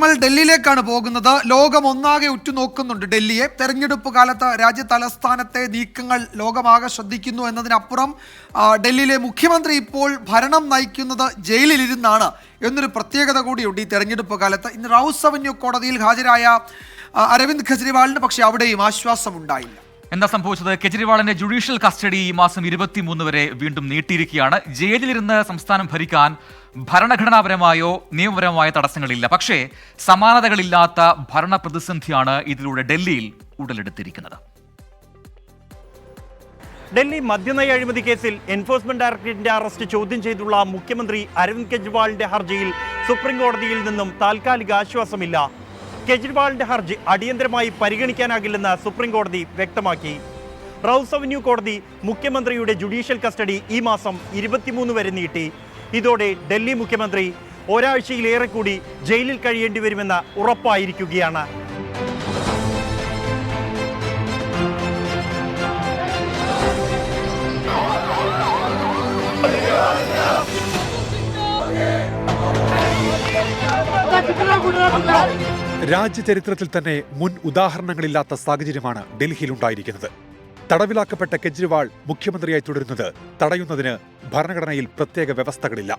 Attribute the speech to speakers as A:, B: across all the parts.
A: നമ്മൾ ഡൽഹിയിലേക്കാണ് പോകുന്നത്. ലോകം ഒന്നാകെ ഉറ്റുനോക്കുന്നുണ്ട് ഡൽഹിയെ. തെരഞ്ഞെടുപ്പ് കാലത്ത് രാജ്യ തലസ്ഥാനത്തെ നീക്കങ്ങൾ ലോകമാകെ ശ്രദ്ധിക്കുന്നു എന്നതിനപ്പുറം ഡൽഹിയിലെ മുഖ്യമന്ത്രി ഇപ്പോൾ ഭരണം നയിക്കുന്നത് ജയിലിലിരുന്നാണ് എന്നൊരു പ്രത്യേകത കൂടിയുണ്ട് ഈ തെരഞ്ഞെടുപ്പ് കാലത്ത്. ഇന്ന് റൌസ് അവന്യൂ കോടതിയിൽ ഹാജരായ അരവിന്ദ് കെജ്രിവാളിന് പക്ഷേ അവിടെയും ആശ്വാസമുണ്ടായില്ല.
B: എന്താ സംഭവിച്ചത്? കെജ്രിവാളിന്റെ ജുഡീഷ്യൽ കസ്റ്റഡി ഈ മാസം 23 വരെ വീണ്ടും നീട്ടിയിരിക്കുകയാണ്. ജയിലിലിരുന്ന് സംസ്ഥാനം ഭരിക്കാൻ ഭരണഘടനാപരമായോ നിയമപരമായോ തടസ്സങ്ങളില്ല. പക്ഷേ സമാനതകളില്ലാത്ത ഭരണ പ്രതിസന്ധിയാണ് ഇതിലൂടെ ഡൽഹിയിൽ ഉടലെടുത്തിരിക്കുന്നത്.
C: ഡൽഹി മദ്യനയ അഴിമതി കേസിൽ എൻഫോഴ്സ്മെന്റ് ഡയറക്ടറേറ്റിന്റെ അറസ്റ്റ് ചോദ്യം ചെയ്തുള്ള മുഖ്യമന്ത്രി അരവിന്ദ് കെജ്രിവാളിന്റെ ഹർജിയിൽ സുപ്രീം കോടതിയിൽ നിന്നും താൽക്കാലിക ആശ്വാസമില്ല. കെജ്രിവാളിന്റെ ഹർജി അടിയന്തരമായി പരിഗണിക്കാനാകില്ലെന്ന് സുപ്രീം കോടതി വ്യക്തമാക്കി. റൌസ് അവന്യൂ കോടതി മുഖ്യമന്ത്രിയുടെ ജുഡീഷ്യൽ കസ്റ്റഡി ഈ മാസം 23 വരെ നീട്ടി. ഇതോടെ ഡൽഹി മുഖ്യമന്ത്രി ഒരാഴ്ചയിലേറെ കൂടി ജയിലിൽ കഴിയേണ്ടി വരുമെന്ന് ഉറപ്പായിരിക്കുകയാണ്.
D: രാജ്യചരിത്രത്തിൽ തന്നെ മുൻ ഉദാഹരണങ്ങളില്ലാത്ത സാഹചര്യമാണ് ഡൽഹിയിലുണ്ടായിരിക്കുന്നത്. തടവിലാക്കപ്പെട്ട കെജ്രിവാൾ മുഖ്യമന്ത്രിയായി തുടരുന്നത് തടയുന്നതിന് ഭരണഘടനയിൽ പ്രത്യേക വ്യവസ്ഥകളില്ല.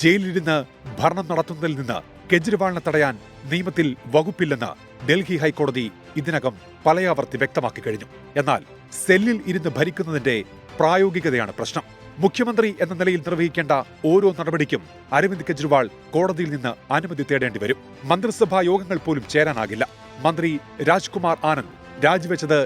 D: ജയിലിലിരുന്ന് ഭരണം നടത്തുന്നതിൽ നിന്ന് കെജ്രിവാളിനെ തടയാൻ നിയമത്തിൽ വകുപ്പില്ലെന്ന് ഡൽഹി ഹൈക്കോടതി ഇതിനകം പലയാവർത്തി വ്യക്തമാക്കി കഴിഞ്ഞു. എന്നാൽ സെല്ലിൽ ഇരുന്ന് ഭരിക്കുന്നതിന്റെ പ്രായോഗികതയാണ് പ്രശ്നം. മുഖ്യമന്ത്രി എന്ന നിലയിൽ നിർവഹിക്കേണ്ട ഓരോ നടപടിക്കും അരവിന്ദ് കെജ്രിവാൾ കോടതിയിൽ നിന്ന് അനുമതി തേടേണ്ടി വരും. മന്ത്രിസഭാ യോഗങ്ങൾ പോലും ചേരാനാകില്ല. മന്ത്രി രാജ്കുമാർ ആനന്ദ് രാജിവെച്ചത്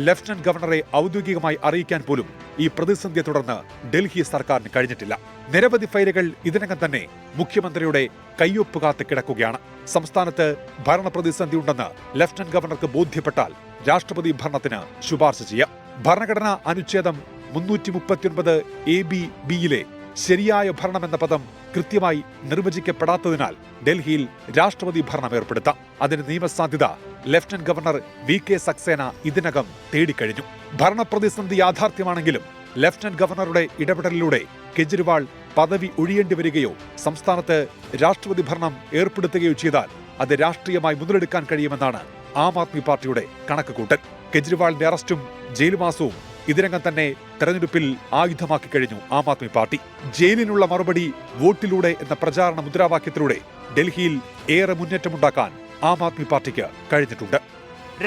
D: ലഫ്റ്റനന്റ് ഗവർണറെ ഔദ്യോഗികമായി അറിയിക്കാൻ പോലും ഈ പ്രതിസന്ധിയെ തുടർന്ന് ഡൽഹി സർക്കാരിന് കഴിഞ്ഞിട്ടില്ല. നിരവധി ഫയലുകൾ ഇതിനകം തന്നെ മുഖ്യമന്ത്രിയുടെ കയ്യൊപ്പ് കാത്ത് കിടക്കുകയാണ്. സംസ്ഥാനത്ത് ഭരണപ്രതിസന്ധി ഉണ്ടെന്ന് ലഫ്റ്റനന്റ് ഗവർണർക്ക് ബോധ്യപ്പെട്ടാൽ രാഷ്ട്രപതി ഭരണത്തിന് ശുപാർശ ചെയ്യാം. ഭരണഘടനാ അനുച്ഛേദം 339(a)(b)(b)യിലെ ശരിയായ ഭരണമെന്ന പദം കൃത്യമായി നിർവചിക്കപ്പെടാത്തതിനാൽ ഡൽഹിയിൽ രാഷ്ട്രപതി ഭരണം ഏർപ്പെടുത്താം. അതിന് നിയമസാധ്യത ലഫ്റ്റനന്റ് ഗവർണർ VK സക്സേന ഇതിനകം തേടിക്കഴിഞ്ഞു. ഭരണപ്രതിസന്ധി യാഥാർത്ഥ്യമാണെങ്കിലും ലഫ്റ്റനന്റ് ഗവർണറുടെ ഇടപെടലിലൂടെ കെജ്രിവാൾ പദവി ഒഴിയേണ്ടി വരികയോ സംസ്ഥാനത്ത് രാഷ്ട്രപതി ഭരണം ഏർപ്പെടുത്തുകയോ ചെയ്താൽ അത് രാഷ്ട്രീയമായി മുതലെടുക്കാൻ കഴിയുമെന്നാണ് ആം ആദ്മി പാർട്ടിയുടെ കണക്കുകൂട്ടൽ. കെജ്രിവാളിന്റെ അറസ്റ്റും ജയിൽവാസവും ഇതിനകം തന്നെ തെരഞ്ഞെടുപ്പിൽ ആയുധമാക്കി കഴിഞ്ഞു ആം ആദ്മി പാർട്ടി. ജയിലിനുള്ള മറുപടി വോട്ടിലൂടെ എന്ന പ്രചാരണ മുദ്രാവാക്യത്തിലൂടെ ഡൽഹിയിൽ ഏറെ മുന്നേറ്റമുണ്ടാക്കാൻ ആം ആദ്മി പാർട്ടിക്ക് കഴിഞ്ഞിട്ടുണ്ട്.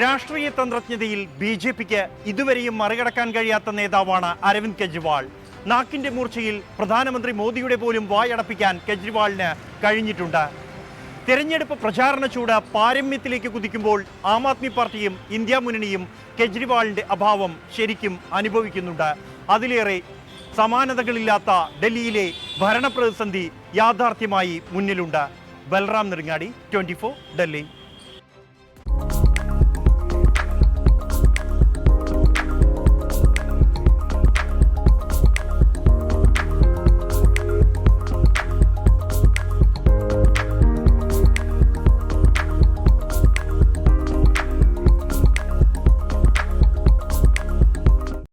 C: രാഷ്ട്രീയ തന്ത്രജ്ഞതയിൽ BJPക്ക് ഇതുവരെയും മറികടക്കാൻ കഴിയാത്ത നേതാവാണ് അരവിന്ദ് കെജ്രിവാൾ. നാക്കിന്റെ മൂർച്ചയിൽ പ്രധാനമന്ത്രി മോദിയുടെ പോലും വായടപ്പിക്കാൻ കെജ്രിവാളിന് കഴിഞ്ഞിട്ടുണ്ട്. തെരഞ്ഞെടുപ്പ് പ്രചാരണ ചൂട് പാരമ്യത്തിലേക്ക് കുതിക്കുമ്പോൾ ആം ആദ്മി പാർട്ടിയും ഇന്ത്യ മുന്നണിയും കെജ്രിവാളിന്റെ അഭാവം ശരിക്കും അനുഭവിക്കുന്നുണ്ട്. അതിലേറെ സമാനതകളില്ലാത്ത ഡൽഹിയിലെ ഭരണപ്രതിസന്ധി യാഥാർത്ഥ്യമായി മുന്നിലുണ്ട്. ബൽറാം നെടുങ്ങാടി, 24 ഡൽഹി.